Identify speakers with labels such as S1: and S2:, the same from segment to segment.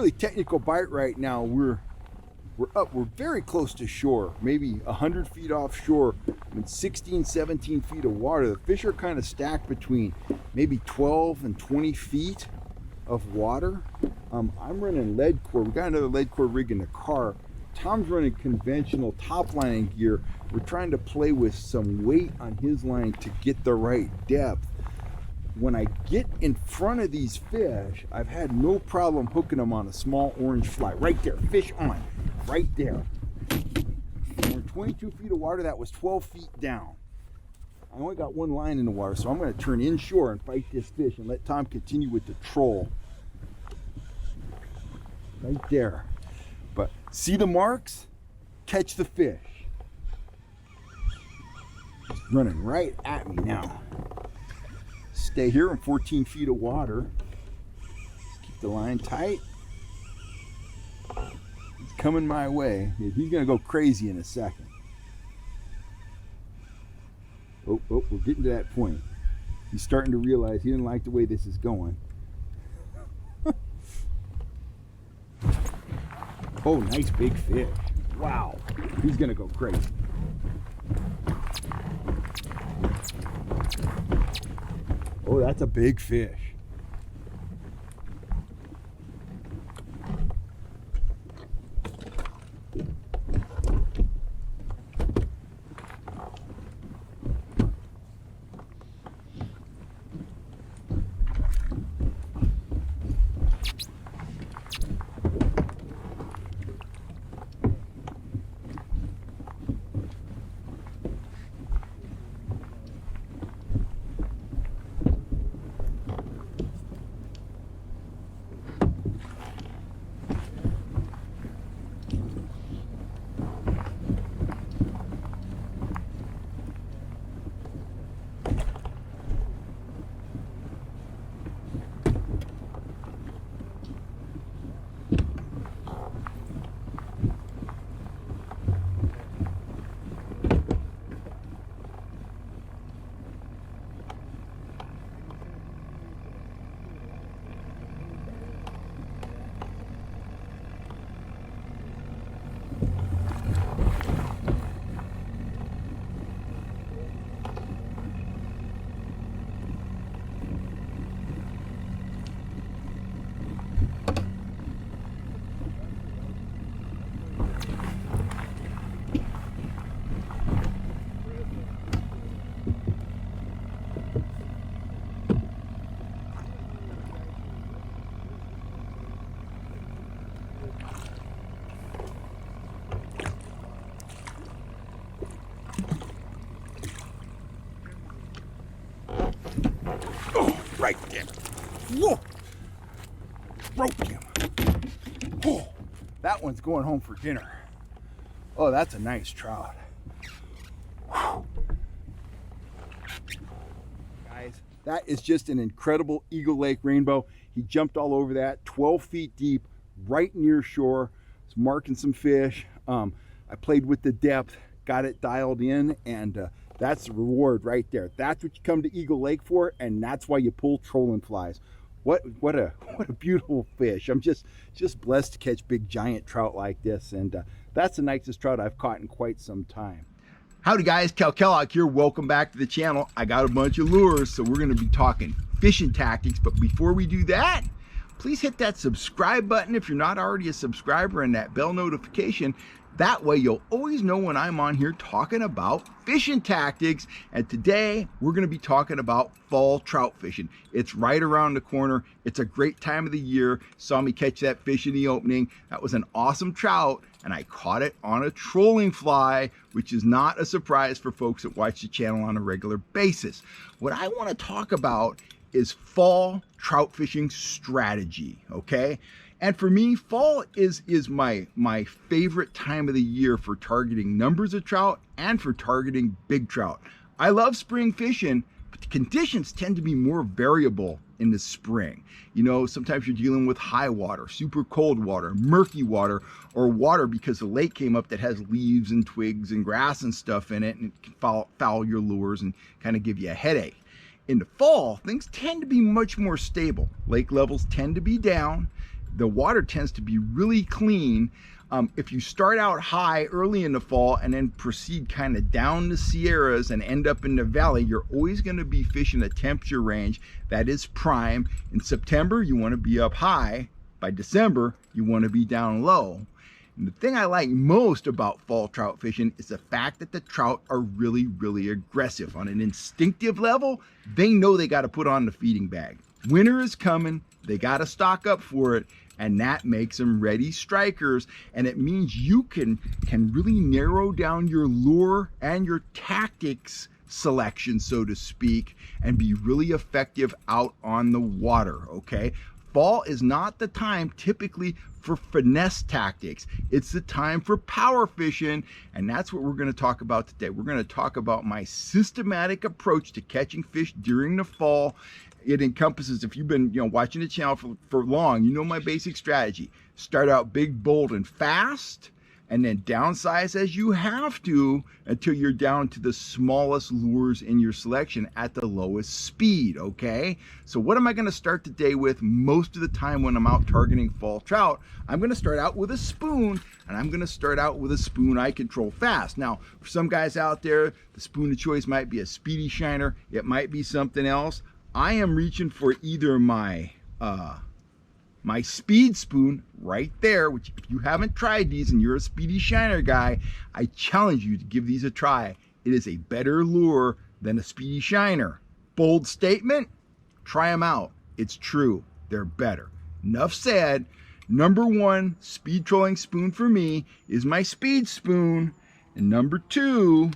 S1: fairly technical bite right now. We're very close to shore, maybe 100 feet offshore, and 16, 17 feet of water. The fish are kind of stacked between maybe 12 and 20 feet of water. I'm running lead core. We got another lead core rig in the car. Tom's running conventional top lining gear. We're trying to play with some weight on his line to get the right depth. When I get in front of these fish, I've had no problem hooking them on a small orange fly. Right there, fish on, right there. We're in 22 feet of water. That was 12 feet down. I only got one line in the water, so I'm going to turn inshore and fight this fish and let Tom continue with the troll. Right there. But see the marks? Catch the fish. It's running right at me now. Stay here in 14 feet of water. Just keep the line tight. It's coming my way. He's going to go crazy in a second. Oh, we're getting to that point. He's starting to realize he didn't like the way this is going. Oh, nice big fish. Wow. He's going to go crazy. Oh, that's a big fish. Right there. Whoa! Broke him. Oh, that one's going home for dinner. Oh, that's a nice trout. Whew. Guys, that is just an incredible Eagle Lake rainbow. He jumped all over that, 12 feet deep, right near shore. Was marking some fish. I played with the depth, got it dialed in, and that's the reward right there. That's what you come to Eagle Lake for, and that's why you pull trolling flies. What a beautiful fish. I'm just blessed to catch big giant trout like this, and that's the nicest trout I've caught in quite some time. Howdy guys, Cal Kellogg here. Welcome back to the channel. I got a bunch of lures, so we're gonna be talking fishing tactics, but before we do that, please hit that subscribe button if you're not already a subscriber and that bell notification. That way you'll always know when I'm on here talking about fishing tactics. And today we're going to be talking about fall trout fishing. It's right around the corner. It's a great time of the year. Saw me catch that fish in the opening. That was an awesome trout, and I caught it on a trolling fly, which is not a surprise for folks that watch the channel on a regular basis. What I want to talk about is fall trout fishing strategy, okay? And for me, fall is my favorite time of the year for targeting numbers of trout and for targeting big trout. I love spring fishing, but the conditions tend to be more variable in the spring. You know, sometimes you're dealing with high water, super cold water, murky water, or water because the lake came up that has leaves and twigs and grass and stuff in it, and it can foul your lures and kind of give you a headache. In the fall, things tend to be much more stable. Lake levels tend to be down. the water tends to be really clean. If you start out high early in the fall and then proceed kind of down the Sierras and end up in the valley, you're always going to be fishing a temperature range that is prime. In September, you want to be up high. By December, you want to be down low. And the thing I like most about fall trout fishing is the fact that the trout are really, really aggressive. On an instinctive level, they know they got to put on the feeding bag. Winter is coming, they got to stock up for it, and that makes them ready strikers. And it means you can really narrow down your lure and your tactics selection, so to speak, and be really effective out on the water, okay? Fall is not the time typically for finesse tactics. It's the time for power fishing, and that's what we're going to talk about today. We're going to talk about my systematic approach to catching fish during the fall. It encompasses, if you've been watching the channel for long, you know my basic strategy. Start out big, bold, and fast, and then downsize as you have to until you're down to the smallest lures in your selection at the lowest speed, okay? So what am I gonna start the day with most of the time when I'm out targeting fall trout? I'm gonna start out with a spoon, and I'm gonna start out with a spoon I control fast. Now, for some guys out there, the spoon of choice might be a Speedy Shiner, it might be something else. I am reaching for either my speed spoon right there, which if you haven't tried these and you're a Speedy Shiner guy, I challenge you to give these a try. It is a better lure than a Speedy Shiner. Bold statement, try them out. It's true, they're better. Enough said. Number one speed trolling spoon for me is my speed spoon, and number two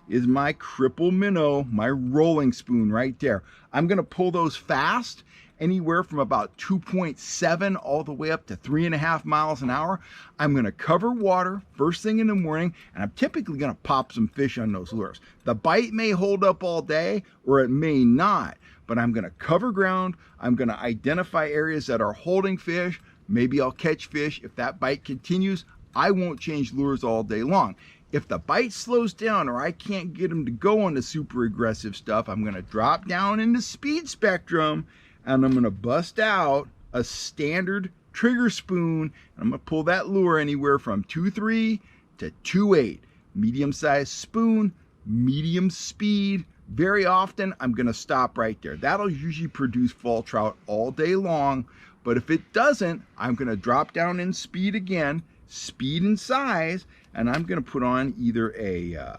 S1: is my Cripple Minnow, my rolling spoon right there. I'm gonna pull those fast, anywhere from about 2.7 all the way up to 3.5 miles an hour. I'm gonna cover water first thing in the morning, and I'm typically gonna pop some fish on those lures. The bite may hold up all day, or it may not, but I'm gonna cover ground. I'm gonna identify areas that are holding fish. Maybe I'll catch fish. If that bite continues, I won't change lures all day long. If the bite slows down or I can't get them to go on the super aggressive stuff, I'm gonna drop down in the speed spectrum, and I'm gonna bust out a standard trigger spoon, and I'm gonna pull that lure anywhere from 2.3 to 2.8. Medium-sized spoon, medium speed. Very often, I'm gonna stop right there. That'll usually produce fall trout all day long, but if it doesn't, I'm gonna drop down in speed again, speed and size, and I'm gonna put on either a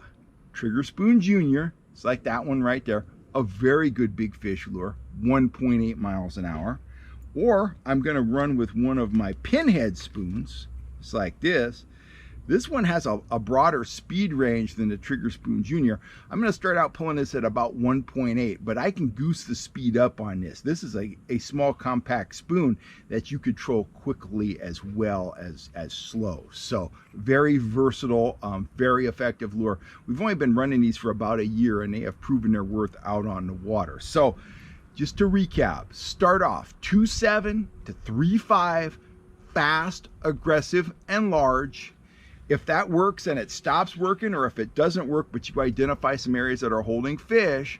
S1: Trigger Spoon Junior, it's like that one right there, a very good big fish lure, 1.8 miles an hour, or I'm gonna run with one of my pinhead spoons, it's like this. This one has a broader speed range than the Trigger Spoon Junior. I'm gonna start out pulling this at about 1.8, but I can goose the speed up on this. This is a small compact spoon that you control quickly as well as slow. So very versatile, very effective lure. We've only been running these for about a year, and they have proven their worth out on the water. So just to recap, start off 2.7 to 3.5, fast, aggressive, and large. If that works and it stops working, or if it doesn't work but you identify some areas that are holding fish,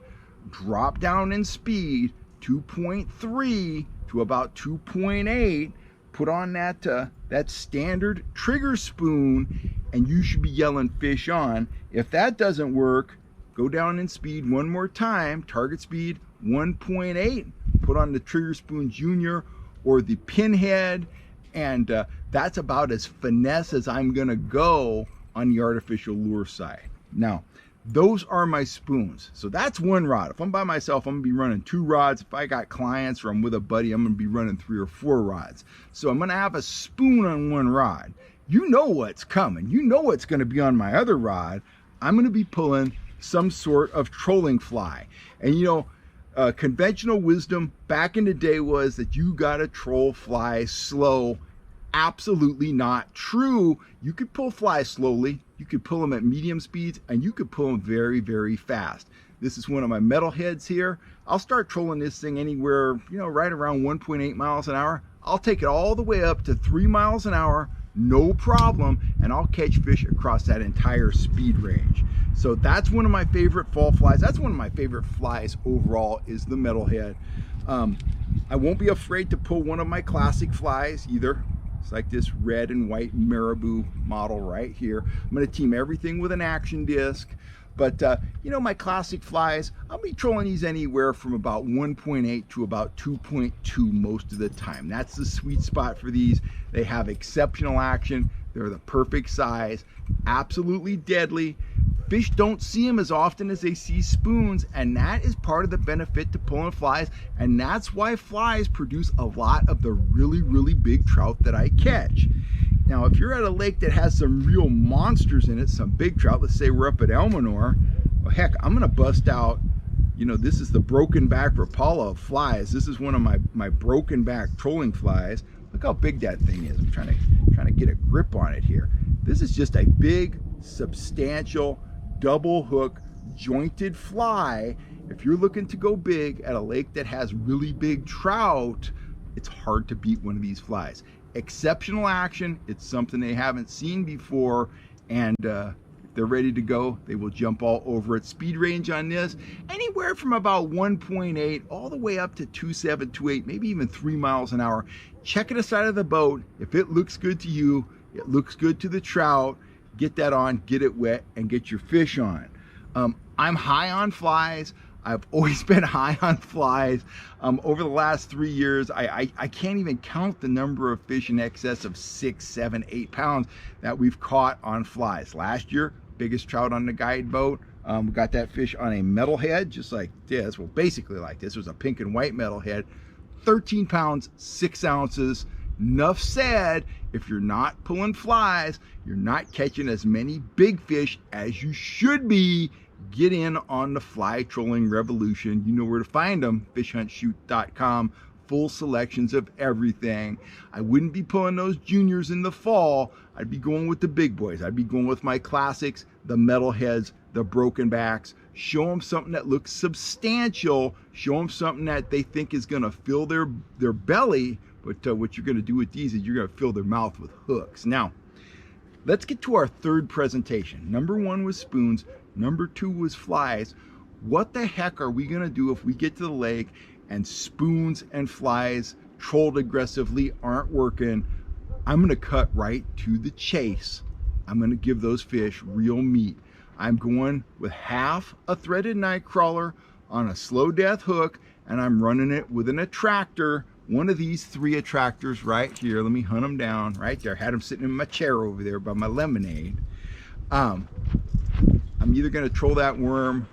S1: drop down in speed, 2.3 to about 2.8, put on that standard trigger spoon, and you should be yelling fish on. If that doesn't work, go down in speed one more time, target speed 1.8, put on the Trigger Spoon Junior or the Pinhead, and that's about as finesse as I'm gonna go on the artificial lure side. Now, those are my spoons. So that's one rod. If I'm by myself, I'm gonna be running 2 rods. If I got clients or I'm with a buddy, I'm gonna be running 3 or 4 rods. So I'm gonna have a spoon on one rod. You know what's coming. You know what's gonna be on my other rod. I'm gonna be pulling some sort of trolling fly. And conventional wisdom back in the day was that you gotta troll flies slow. Absolutely not true. You could pull flies slowly, you could pull them at medium speeds, and you could pull them very, very fast. This is one of my metalheads here. I'll start trolling this thing anywhere, right around 1.8 miles an hour. I'll take it all the way up to 3 miles an hour, no problem, and I'll catch fish across that entire speed range. So that's one of my favorite fall flies. That's one of my favorite flies overall, is the metalhead. I won't be afraid to pull one of my classic flies either. It's like this red and white marabou model right here. I'm going to team everything with an action disc. But you know, my classic flies, I'll be trolling these anywhere from about 1.8 to about 2.2 most of the time. That's the sweet spot for these. They have exceptional action. They're the perfect size, absolutely deadly. Fish don't see them as often as they see spoons, and that is part of the benefit to pulling flies, and that's why flies produce a lot of the really, really big trout that I catch. Now, if you're at a lake that has some real monsters in it, some big trout, let's say we're up at Elminor, well, heck, I'm gonna bust out, you know, this is the broken back Rapala of flies. This is one of my broken back trolling flies. Look how big that thing is. I'm trying to get a grip on it here. This is just a big, substantial, double hook, jointed fly. If you're looking to go big at a lake that has really big trout, it's hard to beat one of these flies. Exceptional action. It's something they haven't seen before, and if they're ready to go, they will jump all over it. Speed range on this, anywhere from about 1.8 all the way up to 2.7, 2.8, maybe even 3 miles an hour. Check it aside of the boat. If it looks good to you, it looks good to the trout, get that on, get it wet, and get your fish on. I'm high on flies. I've always been high on flies. Over the last 3 years, I can't even count the number of fish in excess of 6, 7, 8 pounds that we've caught on flies. Last year, biggest trout on the guide boat. We got that fish on a metalhead, just like this. Well, basically like this. It was a pink and white metalhead. 13 pounds, 6 ounces. Enough said, if you're not pulling flies, you're not catching as many big fish as you should be. Get in on the fly trolling revolution. You know where to find them, fishhuntshoot.com. Full selections of everything. I wouldn't be pulling those juniors in the fall. I'd be going with the big boys. I'd be going with my classics, the metalheads, the broken backs. Show them something that looks substantial. Show them something that they think is going to fill their belly. But what you're going to do with these is you're going to fill their mouth with hooks. Now, let's get to our third presentation. Number 1 was spoons. Number 2 was flies. What the heck are we going to do if we get to the lake and spoons and flies trolled aggressively aren't working? I'm going to cut right to the chase. I'm going to give those fish real meat. I'm going with half a threaded night crawler on a slow death hook, and I'm running it with an attractor. One of these 3 attractors right here. Let me hunt them down right there. I had them sitting in my chair over there by my lemonade. I'm either going to troll that worm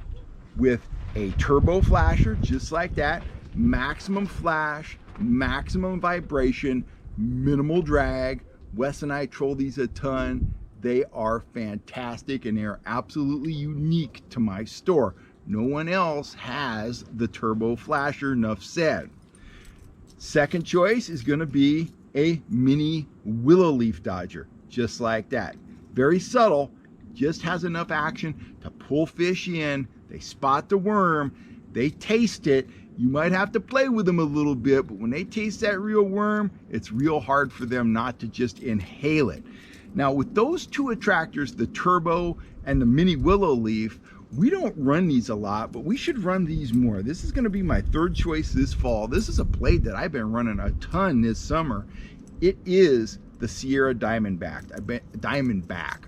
S1: with a turbo flasher, just like that, maximum flash, maximum vibration, minimal drag. Wes and I troll these a ton. They are fantastic, and they are absolutely unique to my store. No one else has the turbo flasher, enough said. Second choice is going to be a mini willow leaf dodger, just like that. Very subtle, just has enough action to pull fish in. They spot the worm, they taste it. You might have to play with them a little bit, but when they taste that real worm, it's real hard for them not to just inhale it. Now, with those 2 attractors, the turbo and the mini willow leaf, we don't run these a lot, but we should run these more. This is going to be my third choice this fall. This is a blade that I've been running a ton this summer. It is the Sierra Diamondback.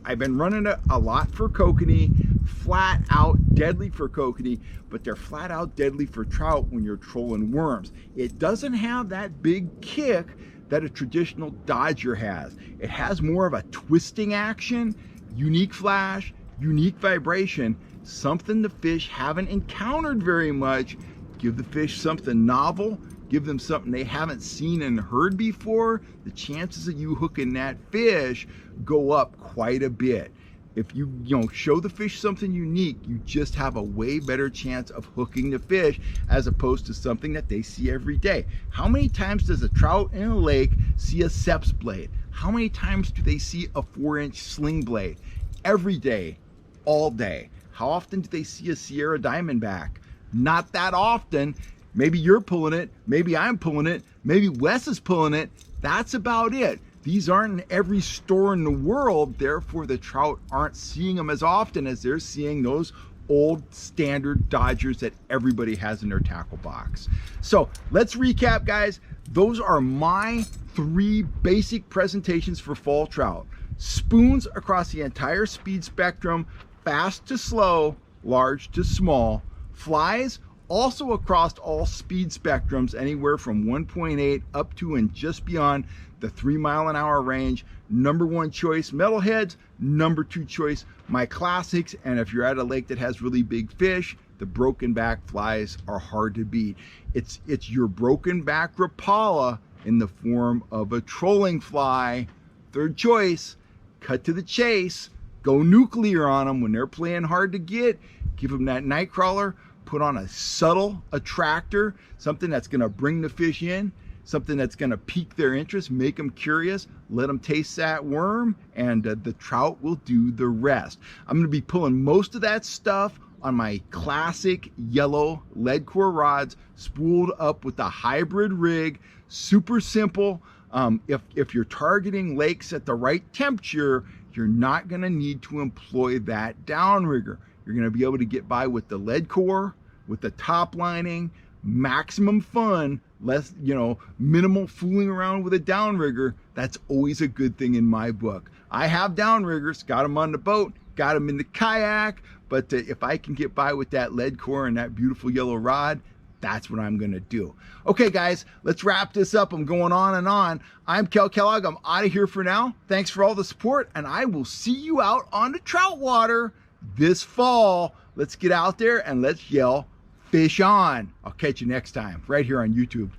S1: I've been running it a lot for kokanee, flat out deadly for kokanee, but they're flat out deadly for trout when you're trolling worms. It doesn't have that big kick that a traditional dodger has. It has more of a twisting action, unique flash, unique vibration, something the fish haven't encountered very much. Give the fish something novel, give them something they haven't seen and heard before. The chances of you hooking that fish go up quite a bit. If you show the fish something unique, you just have a way better chance of hooking the fish as opposed to something that they see every day. How many times does a trout in a lake see a Seps blade? How many times do they see a 4-inch sling blade? Every day, all day. How often do they see a Sierra Diamondback? Not that often. Maybe you're pulling it, maybe I'm pulling it, maybe Wes is pulling it. That's about it. These aren't in every store in the world, therefore the trout aren't seeing them as often as they're seeing those old standard Dodgers that everybody has in their tackle box. So let's recap, guys. Those are my 3 basic presentations for fall trout. Spoons across the entire speed spectrum, fast to slow, large to small. Flies also across all speed spectrums, anywhere from 1.8 up to and just beyond the 3-mile-an-hour range. Number 1 choice, metalheads. Number 2 choice, my classics. And if you're at a lake that has really big fish, the broken back flies are hard to beat. It's your broken back Rapala in the form of a trolling fly. 3rd choice, cut to the chase. Go nuclear on them when they're playing hard to get. Give them that night crawler. Put on a subtle attractor, something that's going to bring the fish in, something that's going to pique their interest, make them curious, let them taste that worm, and the trout will do the rest. I'm going to be pulling most of that stuff on my classic yellow lead core rods, spooled up with a hybrid rig. Super simple. If you're targeting lakes at the right temperature, you're not going to need to employ that downrigger. You're going to be able to get by with the lead core, with the top lining, maximum fun, less, minimal fooling around with a downrigger. That's always a good thing in my book. I have downriggers, got them on the boat, got them in the kayak, but if I can get by with that lead core and that beautiful yellow rod, that's what I'm going to do. Okay, guys, let's wrap this up. I'm going on and on. I'm Kel Kellogg. I'm out of here for now. Thanks for all the support, and I will see you out on the trout water this fall. Let's get out there and let's yell, fish on. I'll catch you next time right here on YouTube.